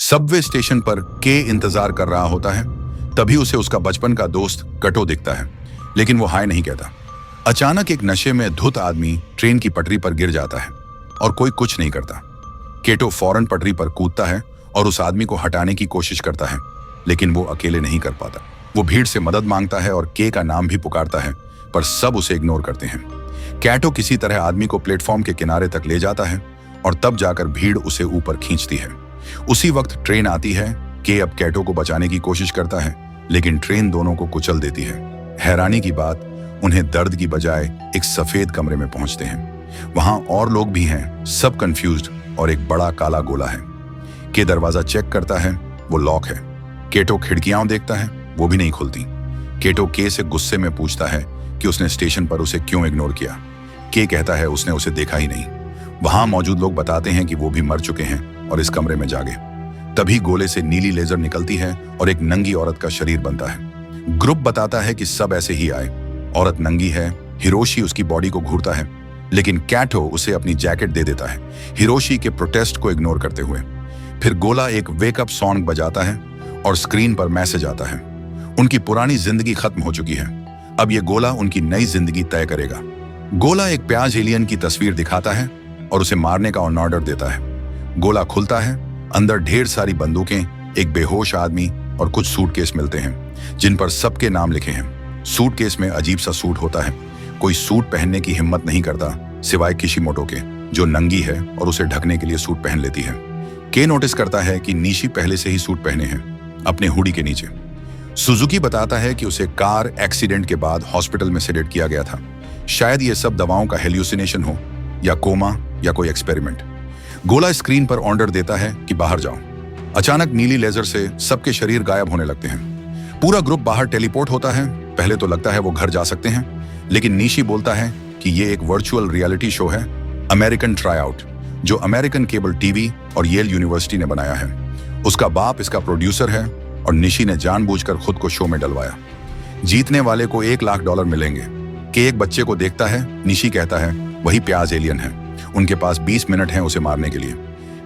Subway station पर के इंतजार कर रहा होता है। तभी उसे उसका बचपन का दोस्त कटो दिखता है, लेकिन वो हाय नहीं कहता। अचानक एक नशे में धुत आदमी ट्रेन की पटरी पर गिर जाता है और कोई कुछ नहीं करता। केटो फौरन पटरी पर कूदता है और उस आदमी को हटाने की कोशिश करता है, लेकिन वो अकेले नहीं कर पाता। वो भीड़ से मदद मांगता है और के का नाम भी पुकारता है, पर सब उसे इग्नोर करते हैं। कैटो किसी तरह आदमी को प्लेटफॉर्म के किनारे तक ले जाता है और तब जाकर भीड़ उसे ऊपर खींचती है। उसी वक्त ट्रेन आती है। के अब कैटो को बचाने की कोशिश करता है, लेकिन ट्रेन दोनों को कुचल देती है। हैरानी की बात, उन्हें दर्द की बजाय एक सफेद कमरे में पहुंचते हैं। वहां और लोग भी हैं, सब कंफ्यूज्ड, और एक बड़ा काला गोला है। के दरवाजा चेक करता है, वो लॉक है। केटो खिड़कियां देखता है, वो भी नहीं खुलती। केटो के से गुस्से में पूछता है कि उसने स्टेशन पर उसे क्यों इग्नोर किया। के कहता है उसने उसे देखा ही नहीं। वहां मौजूद लोग बताते हैं कि वो भी मर चुके हैं और इस कमरे में जागे। तभी गोले से नीली लेजर निकलती है और एक नंगी औरत का शरीर बनता है। ग्रुप बताता है कि सब ऐसे ही आए। औरत नंगी है। हिरोशी उसकी बॉडी को घूरता है, लेकिन कैटो उसे अपनी जैकेट दे देता है, हिरोशी के प्रोटेस्ट को इग्नोर करते हुए। फिर गोला एक वेकअप सॉन्ग बजाता है और स्क्रीन पर मैसेज आता है। उनकी पुरानी जिंदगी खत्म हो चुकी है, अब ये गोला उनकी नई जिंदगी तय करेगा। गोला एक प्याज एलियन की तस्वीर दिखाता है और उसे मारने का ऑर्डर देता है। गोला खुलता है, अंदर ढेर सारी बंदूकें, एक बेहोश आदमी और कुछ सूटकेस मिलते हैं जिन पर सबके नाम लिखे हैं। सूटकेस में अजीब सा सूट होता है। कोई सूट पहनने की हिम्मत नहीं करता सिवाय किशिमोटो के, जो नंगी है और उसे ढकने के लिए सूट पहन लेती है। के नोटिस करता है कि निशी पहले से ही सूट पहने हैं अपने हुडी के नीचे। सुजुकी बताता है कि उसे कार एक्सीडेंट के बाद हॉस्पिटल में सेडेट किया गया था। शायद ये सब दवाओं का हेल्यूसिनेशन हो, या कोमा, या कोई एक्सपेरिमेंट। गोला स्क्रीन पर ऑर्डर देता है कि बाहर जाओ। अचानक नीली लेजर से सबके शरीर गायब होने लगते हैं। पूरा ग्रुप बाहर टेलीपोर्ट होता है। पहले तो लगता है वो घर जा सकते हैं, लेकिन निशी बोलता है कि ये एक वर्चुअल रियलिटी शो है, अमेरिकन ट्राई आउट, जो अमेरिकन केबल टीवी और येल यूनिवर्सिटी ने बनाया है। उसका बाप इसका प्रोड्यूसर है और निशी ने जानबूझकर खुद को शो में डलवाया। जीतने वाले को $1,00,000 मिलेंगे। के एक बच्चे को देखता है। निशी कहता है वही प्याज एलियन है, उनके पास 20 मिनट हैं उसे मारने के लिए।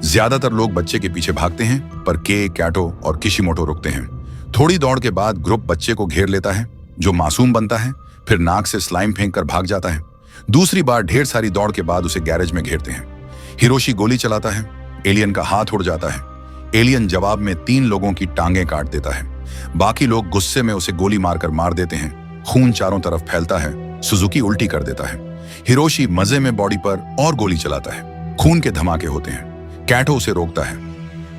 ज्यादातर लोग बच्चे के पीछे भागते हैं, पर के, कैटो और किशिमोटो रुकते हैं। थोड़ी दौड़ के बाद ग्रुप बच्चे को घेर लेता है, जो मासूम बनता है, फिर नाक से स्लाइम फेंक कर भाग जाता है। दूसरी बार ढेर सारी दौड़ के बाद उसे गैरेज में घेरते हैं। हिरोशी गोली चलाता है, एलियन का हाथ उड़ जाता है। एलियन जवाब में 3 लोगों की टांगें काट देता है। बाकी लोग गुस्से में उसे गोली मारकर मार देते हैं। खून चारों तरफ फैलता है। सुजुकी उल्टी कर देता है। हिरोशी मजे में बॉडी पर और गोली चलाता है। खून के धमाके होते हैं। कैटो उसे रोकता है।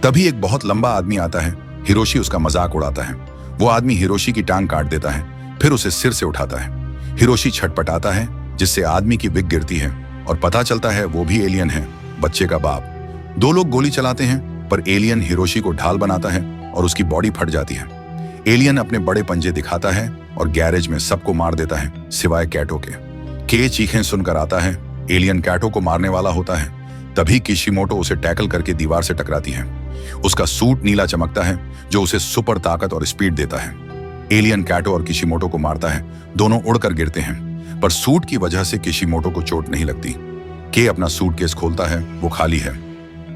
तभी एक बहुत लंबा आदमी आता है। हिरोशी उसका मजाक उड़ाता है। वो आदमी हिरोशी की टांग काट देता है, फिर उसे सिर से उठाता है। हिरोशी छटपटाता है, जिससे आदमी की विग गिरती है और पता चलता है वो भी एलियन है, बच्चे का बाप। 2 लोग गोली चलाते हैं, पर एलियन हिरोशी को ढाल बनाता है और उसकी बॉडी फट जाती है। एलियन अपने बड़े पंजे दिखाता है और गैरेज में सबको मार देता है, सिवाय कैटो के। के चीखें सुनकर आता है। एलियन कैटो को मारने वाला होता है। तभी किशिमोटो उसे टैकल करके दीवार से टकराती है। उसका सूट नीला चमकता है, जो उसे सुपर ताकत और स्पीड देता है। एलियन कैटो और किशिमोटो को मारता है। दोनों उड़कर गिरते हैं, पर सूट की वजह से किशिमोटो को चोट नहीं लगती। के अपना सूटकेस खोलता है, वो खाली है।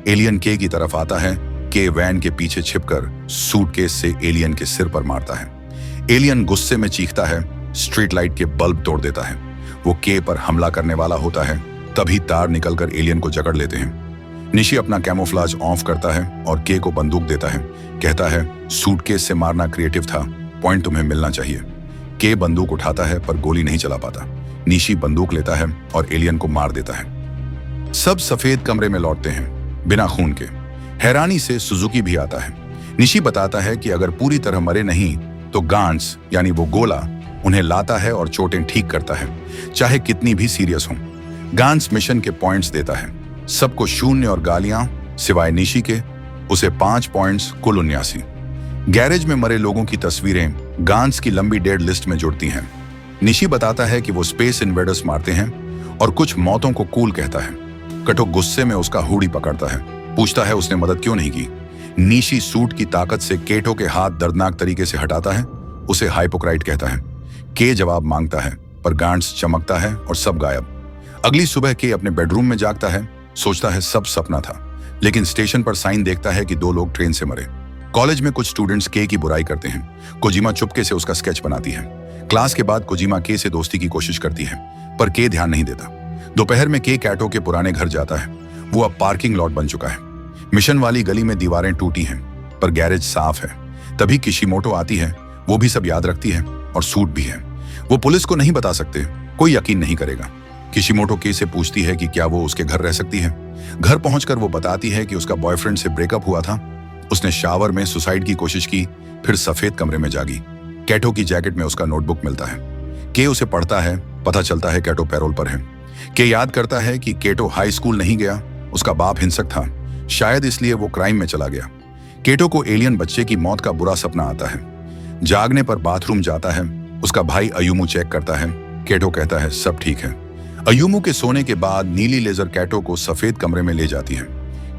एलियन के की तरफ आता है। के वैन के पीछे छिपकर सूटकेस से एलियन के सिर पर मारता है। एलियन गुस्से में चीखता है, स्ट्रीट लाइट के बल्ब तोड़ देता है। वो के पर हमला करने वाला होता है। तभी तार निकलकर एलियन को जकड़ लेते हैं। निशी अपना कैमोफ्लाज ऑफ करता है और के को बंदूक देता है। कहता है सूटकेस से मारना क्रिएटिव था, पॉइंट तुम्हें मिलना चाहिए। के बंदूक उठाता है, पर गोली नहीं चला पाता। निशी बंदूक लेता है और एलियन को मार देता है। सब सफेद कमरे में लौटते हैं, बिना खून के। हैरानी से सुजुकी भी आता है। निशी बताता है कि अगर पूरी तरह मरे नहीं तो गांड्स, यानी वो गोला, उन्हें लाता है और चोटें ठीक करता है, चाहे कितनी भी सीरियस हों। गांड्स मिशन के पॉइंट्स देता है, सबको 0 और गालियां, सिवाय निशी के। उसे 5 पॉइंट्स, कुल 79। गैरेज में मरे लोगों की तस्वीरें गांड्स की लंबी डेड लिस्ट में जुड़ती हैं। निशी बताता है कि वो स्पेस इन्वेडर्स मारते हैं और कुछ मौतों को कूल कहता है। कटो गुस्से में उसका हुडी पकड़ता है, पूछता है उसने मदद क्यों नहीं की। निशी सूट की ताकत से केटो के हाथ दर्दनाक तरीके से हटाता है, उसे हाइपोक्राइट कहता है। के जवाब मांगता है, पर गांड्स चमकता है और सब गायब। अगली सुबह के अपने बेडरूम में जागता है, सोचता है सब सपना था। लेकिन स्टेशन पर साइन देखता है कि 2 लोग ट्रेन से मरे। कॉलेज में कुछ स्टूडेंट्स के की बुराई करते हैं। कोजिमा चुपके से उसका स्केच बनाती है। क्लास के बाद कोजिमा के से दोस्ती की कोशिश करती है, पर के ध्यान नहीं देता। दोपहर में के कैटो के पुराने घर जाता है। वो अब पार्किंग लॉट बन चुका है। मिशन वाली गली में दीवारें टूटी हैं, पर गैरेज साफ है। तभी किशिमोटो आती है। वो भी सब याद रखती है और सूट भी है। वो पुलिस को नहीं बता सकते, कोई यकीन नहीं करेगा। किशिमोटो के से पूछती है कि क्या वो उसके घर रह सकती है। घर पहुंचकर वो बताती है कि उसका बॉयफ्रेंड से ब्रेकअप हुआ था। उसने शावर में सुसाइड की कोशिश की, फिर सफेद कमरे में जागी। कैटो की जैकेट में उसका नोटबुक मिलता है। के उसे पढ़ता है। पता चलता है कैटो पैरोल पर है। के याद करता है कि केटो हाई स्कूल नहीं गया। उसका बाप हिंसक था, शायद इसलिए वो क्राइम में चला गया। केटो को एलियन बच्चे की मौत का बुरा सपना आता है। जागने पर बाथरूम जाता है। उसका भाई अयुमू चेक करता है। केटो कहता है सब ठीक है। अयुमू के सोने के बाद नीली लेजर कैटो को सफेद कमरे में ले जाती है।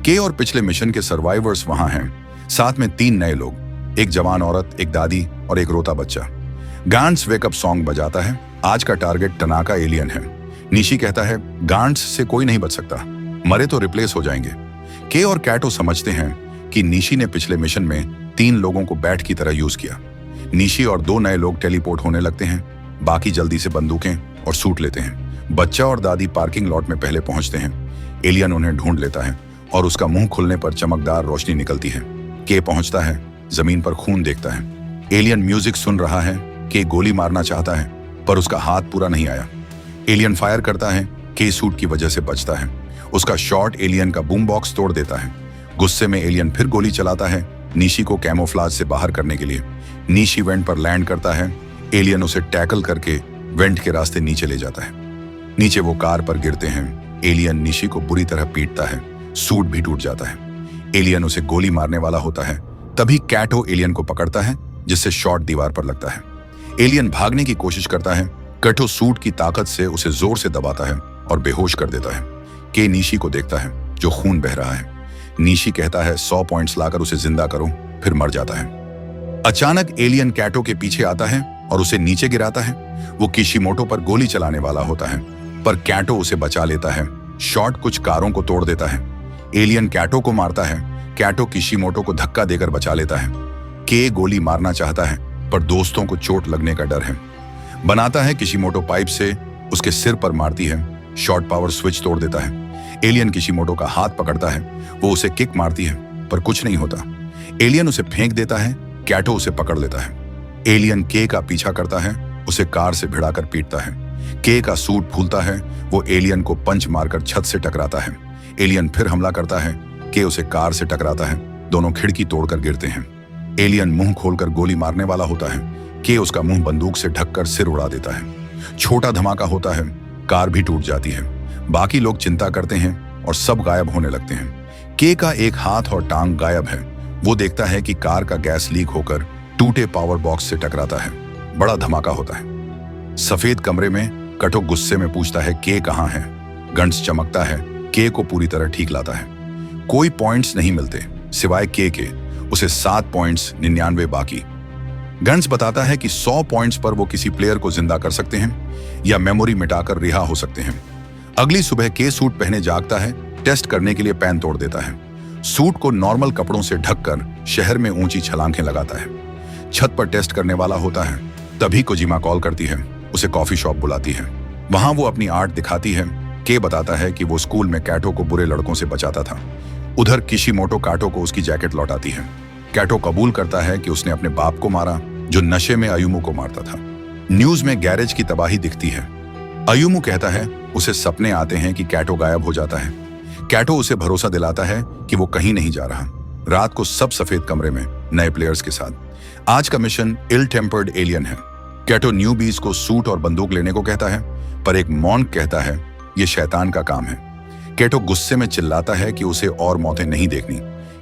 के और पिछले मिशन के सर्वाइवर्स वहां हैं, साथ में 3 नए लोग, एक जवान औरत, एक दादी और एक रोता बच्चा। गांड्स वेकअप सॉन्ग बजाता है। आज का टारगेट टनाका एलियन है। निशी कहता है गांड्स से कोई नहीं बच सकता, मरे तो रिप्लेस हो जाएंगे। के और कैटो समझते हैं कि निशी ने पिछले मिशन में 3 लोगों को बैट की तरह यूज किया। निशी और 2 नए लोग टेलीपोर्ट होने लगते हैं। बाकी जल्दी से बंदूकें और सूट लेते हैं। बच्चा और दादी पार्किंग लॉट में पहले पहुंचते हैं। एलियन उन्हें ढूंढ लेता है और उसका मुंह खुलने पर चमकदार रोशनी निकलती है। के पहुंचता है, जमीन पर खून देखता है। एलियन म्यूजिक सुन रहा है। के गोली मारना चाहता है, पर उसका हाथ पूरा नहीं आया। एलियन फायर करता है। के सूट की वजह से बचता है। उसका शॉट एलियन का बूम बॉक्स तोड़ देता है। गुस्से में एलियन फिर गोली चलाता है, निशी को कैमोफ्लाज से बाहर करने के लिए। निशी वेंट पर लैंड करता है। एलियन उसे टैकल करके वेंट के रास्ते नीचे ले जाता है। नीचे वो कार पर गिरते हैं। एलियन निशी को बुरी तरह पीटता है। सूट भी टूट जाता है। एलियन उसे गोली मारने वाला होता है। तभी कैटो एलियन को पकड़ता है, जिससे शॉट दीवार पर लगता है। एलियन भागने की कोशिश करता है। कैटो सूट की ताकत से उसे जोर से दबाता है और बेहोश कर देता है। के निशी को देखता है, जो खून बह रहा है। निशी कहता है 100 पॉइंट्स लाकर उसे जिंदा करो, फिर मर जाता है। अचानक एलियन कैटो के पीछे आता है और उसे नीचे गिराता है। वो किशिमोटो पर गोली चलाने वाला होता है, पर कैटो उसे बचा लेता है। शॉट कुछ कारों को तोड़ देता है। एलियन कैटो को मारता है। कैटो किशिमोटो को धक्का देकर बचा लेता है। के गोली मारना चाहता है, पर दोस्तों को चोट लगने का डर है। बनाता है किशिमोटो पाइप से उसके सिर पर मारती है। शॉट पावर स्विच तोड़ देता है। एलियन किशिमोटो का हाथ पकड़ता है। वो उसे किक मारती है, पर कुछ नहीं होता। एलियन उसे फेंक देता है। कैटो उसे पकड़ लेता है। एलियन के का पीछा करता है, उसे कार से भिड़ाकर पीटता है। के का सूट फूलता है। वो एलियन को पंच मारकर छत से टकराता है। एलियन फिर हमला करता है। के उसे कार से टकराता है। दोनों खिड़की तोड़कर गिरते हैं। एलियन मुंह खोलकर गोली मारने वाला होता है। के उसका मुंह बंदूक से ढककर सिर उड़ा देता है। छोटा धमाका होता है। कार भी टूट जाती है। बाकी लोग चिंता करते हैं और सब गायब होने लगते हैं। के का एक हाथ और टांग गायब है। वो देखता है कि कार का गैस लीक होकर टूटे पावर बॉक्स से टकराता है। बड़ा धमाका होता है। सफेद कमरे में कटो गुस्से में पूछता है के कहाँ है। गन्स चमकता है। के को पूरी तरह ठीक लाता है। कोई पॉइंट्स नहीं मिलते सिवाय के। उसे 7 पॉइंट्स 99 बाकी। गन्स बताता है कि 100 पॉइंट्स पर वो किसी प्लेयर को जिंदा कर सकते हैं या मेमोरी मिटाकर रिहा हो सकते हैं। अगली सुबह के सूट पहने जागता है। टेस्ट करने के लिए पेन तोड़ देता है। सूट को नॉर्मल कपड़ों से ढककर शहर में ऊंची छलांगें लगाता है। छत पर टेस्ट करने वाला होता है। तभी कोजिमा कॉल करती है। उसे कॉफी शॉप बुलाती है। वहां वो अपनी आर्ट दिखाती है। के बताता है कि वो स्कूल में कैटो को बुरे लड़कों से बचाता था। उधर किशिमोटो काटो को उसकी जैकेट लौटाती है। कैटो कबूल करता है कि उसने अपने बाप को मारा, जो नशे में अयुमू को मारता था। न्यूज में गैरेज की तबाही दिखती है। अयुमू कहता है उसे सपने आते हैं कि कैटो गायब हो जाता है। कैटो उसे भरोसा दिलाता है कि वो कहीं नहीं जा रहा। रात को सब सफेद कमरे में नए प्लेयर्स के साथ। आज का मिशन इल टेम्पर्ड एलियन है। कैटो न्यूबीज को सूट और बंदूक लेने को कहता है, पर एक मॉन्क कहता है ये शैतान का काम है। कैटो गुस्से में चिल्लाता है कि उसे और मौतें नहीं देखनी।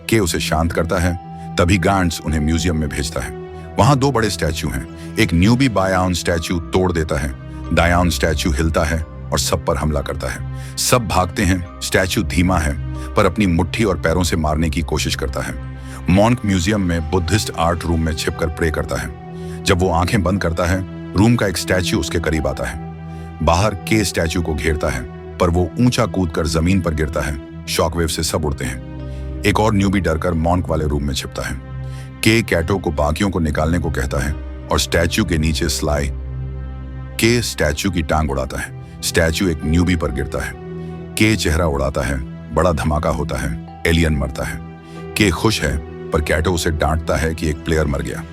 के उसे शांत करता है। तभी गांड्स उन्हें म्यूजियम में भेजता है। वहां 2 बड़े स्टैच्यू हैं। एक न्यूबी बायाउन स्टैच्यू तोड़ देता है। दायाउन स्टैच्यू हिलता है और सब पर हमला करता है। सब भागते हैं। स्टैच्यू धीमा है, पर अपनी मुट्ठी और पैरों से मारने की कोशिश करता है। मॉन्क म्यूजियम में बुद्धिस्ट आर्ट रूम में छिपकर प्रे करता है। जब वो आंखें बंद करता है, रूम का एक स्टैच्यू उसके करीब आता है। बाहर के स्टैच्यू को घेरता है, पर वो ऊंचा कूदकर जमीन पर गिरता है। शॉकवेव से सब उड़ते हैं। एक और न्यूबी डरकर मॉन्क वाले रूम में छिपता है। के कैटो को बाकियों को निकालने को कहता है और स्टैच्यू के नीचे स्लाई के स्टैच्यू की टांग उड़ाता है। स्टैच्यू एक न्यूबी पर गिरता है। के चेहरा उड़ाता है, बड़ा धमाका होता है, एलियन मरता है। के खुश है पर कैटो उसे डांटता है कि एक प्लेयर मर गया।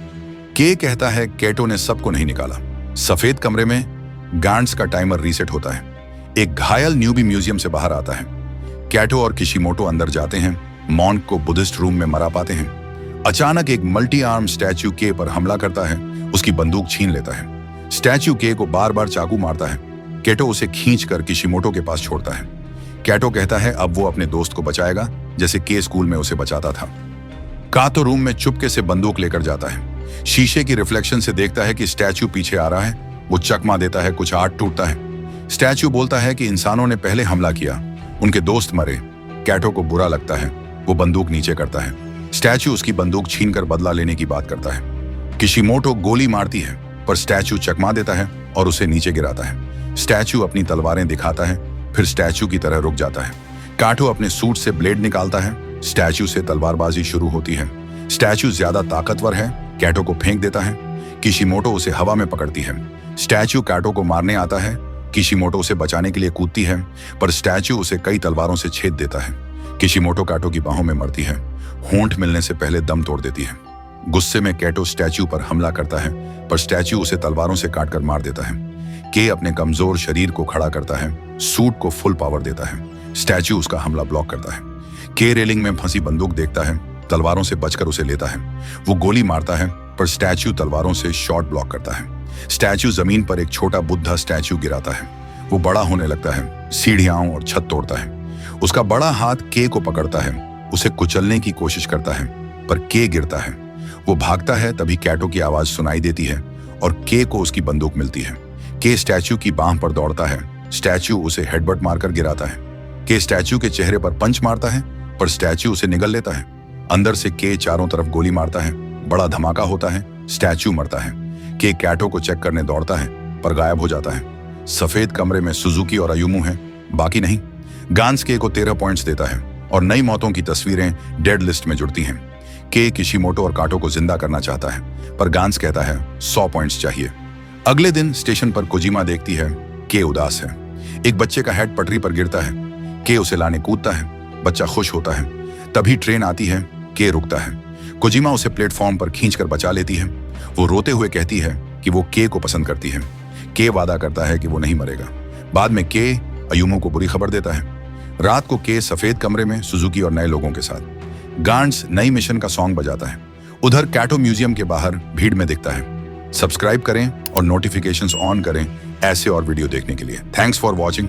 के कहता है कैटो ने सबको नहीं निकाला। सफेद कमरे में गांड्स का टाइमर रीसेट होता है। एक घायल न्यूबी म्यूजियम से बाहर आता है। कैटो और किशिमोटो अंदर जाते हैं, मॉन्क को बुद्धिस्ट रूम में मरा पाते हैं। अचानक एक मल्टी आर्म स्टैच्यू के पर हमला करता है, उसकी बंदूक छीन लेता है। स्टैच्यू के को बार बार चाकू मारता है। कैटो उसे खींचकर किशिमोटो के पास छोड़ता है। कैटो कहता है अब वो अपने दोस्त को बचाएगा जैसे के स्कूल में उसे बचाता था। कातो रूम में चुपके से बंदूक लेकर जाता है। शीशे की रिफ्लेक्शन से देखता है कि स्टैच्यू पीछे आ रहा है। वो चकमा देता है, कुछ आर्ट टूटता है। स्टैच्यू बोलता है कि इंसानों ने पहले हमला किया, उनके दोस्त मरे। कैटो को बुरा लगता है, वो बंदूक नीचे करता है। स्टैच्यू उसकी बंदूक छीनकर बदला लेने की बात करता है। किशिमोटो गोली मारती है पर स्टैच्यू चकमा देता है और उसे नीचे गिराता है। स्टैच्यू अपनी तलवारें दिखाता है, फिर स्टैच्यू की तरह रुक जाता है। काटो अपने सूट से ब्लेड निकालता है। स्टैच्यू से तलवारबाजी शुरू होती है। स्टैच्यू ज्यादा ताकतवर है, कैटो को फेंक देता है। किशिमोटो उसे हवा में पकड़ती है। स्टैच्यू काटो को मारने आता है। किशिमोटो उसे बचाने के लिए कूदती है पर स्टैच्यू उसे कई तलवारों से छेद देता है। किशिमोटो काटो की बाहों में मरती है, होंठ मिलने से पहले दम तोड़ देती है। गुस्से में कैटो स्टैच्यू पर हमला करता है पर स्टैच्यू उसे तलवारों से काटकर मार देता है। के अपने कमजोर शरीर को खड़ा करता है, सूट को फुल पावर देता है। स्टैच्यू उसका हमला ब्लॉक करता है। के रेलिंग में फंसी बंदूक देखता है, तलवारों से बचकर उसे लेता है। वो गोली मारता है पर स्टैच्यू तलवारों से शॉट ब्लॉक करता है। स्टैच्यू जमीन पर एक छोटा बुद्धा स्टैच्यू गिराता है। वो बड़ा होने लगता है, सीढ़ियां और छत तोड़ता है। उसका बड़ा हाथ के को पकड़ता है, उसे कुचलने की कोशिश करता है पर के गिरता है। वो भागता है, तभी कैटो की आवाज सुनाई देती है और के को उसकी बंदूक मिलती है। के स्टैच्यू की बाह पर दौड़ता है। स्टैच्यू उसे हेडबट मारकर गिराता है। के स्टैच्यू के चेहरे पर पंच मारता है पर स्टैच्यू उसे निगल लेता है। अंदर से के चारों तरफ गोली मारता है, बड़ा धमाका होता है, स्टैच्यू मरता है। के कैटो को चेक करने दौड़ता है पर गायब हो जाता है। सफेद कमरे में सुजुकी और अयुमू हैं, बाकी नहीं। गांस के को 13 पॉइंट्स देता है और नई मौतों की तस्वीरें डेड लिस्ट में जुड़ती हैं। के किशिमोटो और काटो को जिंदा करना चाहता है पर गांस कहता है 100 पॉइंट्स चाहिए। अगले दिन स्टेशन पर कोजिमा देखती है के उदास है। एक बच्चे का हेड पटरी पर गिरता है। के उसे लाने कूदता है, बच्चा खुश होता है। तभी ट्रेन आती है, के रुकता है। कोजिमा उसे प्लेटफॉर्म पर खींचकर बचा लेती है। वो रोते हुए कहती है कि वो के को पसंद करती है। के वादा करता है कि वो नहीं मरेगा। बाद में के अयुमो को बुरी खबर देता है। रात को के सफेद कमरे में सुजुकी और नए लोगों के साथ गांड्स नई मिशन का सॉन्ग बजाता है। उधर कैटो म्यूजियम के बाहर भीड़ में दिखता है। सब्सक्राइब करें और नोटिफिकेशंस ऑन करें ऐसे और वीडियो देखने के लिए। Thanks for watching.